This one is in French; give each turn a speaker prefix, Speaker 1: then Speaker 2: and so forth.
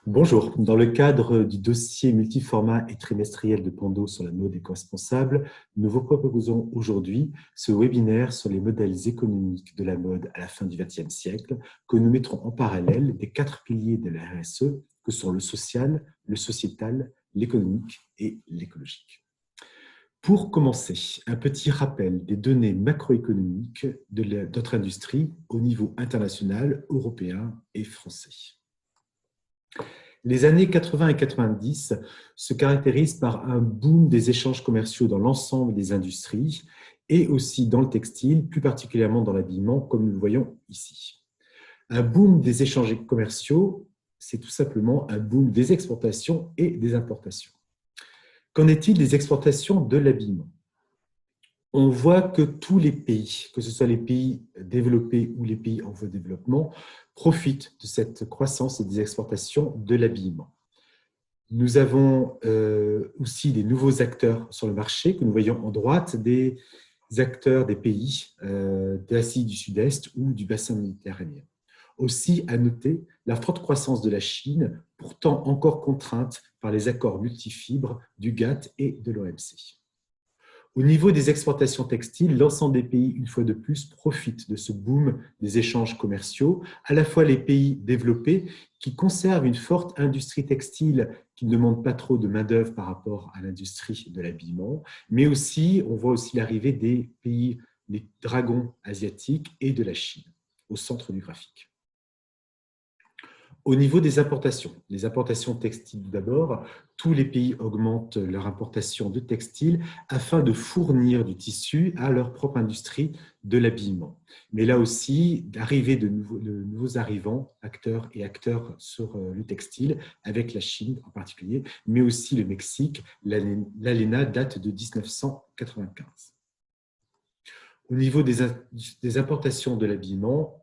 Speaker 1: Bonjour. Dans le cadre du dossier multiformat et trimestriel de Pando sur la mode éco-responsable, nous vous proposons aujourd'hui ce webinaire sur les modèles économiques de la mode à la fin du XXe siècle que nous mettrons en parallèle des 4 piliers de la RSE que sont le social, le sociétal, l'économique et l'écologique. Pour commencer, un petit rappel des données macroéconomiques de notre industrie au niveau international, européen et français. Les années 80 et 90 se caractérisent par un boom des échanges commerciaux dans l'ensemble des industries et aussi dans le textile, plus particulièrement dans l'habillement, comme nous le voyons ici. Un boom des échanges commerciaux, c'est tout simplement un boom des exportations et des importations. Qu'en est-il des exportations de l'habillement? On voit que tous les pays, que ce soit les pays développés ou les pays en voie de développement, profitent de cette croissance et des exportations de l'habillement. Nous avons aussi des nouveaux acteurs sur le marché que nous voyons en droite, des acteurs des pays d'Asie du Sud-Est ou du bassin méditerranéen. Aussi, à noter la forte croissance de la Chine, pourtant encore contrainte par les accords multifibres du GATT et de l'OMC. Au niveau des exportations textiles, l'ensemble des pays, une fois de plus, profitent de ce boom des échanges commerciaux, à la fois les pays développés qui conservent une forte industrie textile qui ne demande pas trop de main-d'œuvre par rapport à l'industrie de l'habillement, mais aussi, on voit aussi l'arrivée des pays, des dragons asiatiques et de la Chine, au centre du graphique. Au niveau des importations, les importations textiles d'abord, tous les pays augmentent leur importation de textiles afin de fournir du tissu à leur propre industrie de l'habillement. Mais là aussi, d'arriver de nouveaux arrivants, acteurs sur le textile, avec la Chine en particulier, mais aussi le Mexique. L'ALENA date de 1995. Au niveau des importations de l'habillement,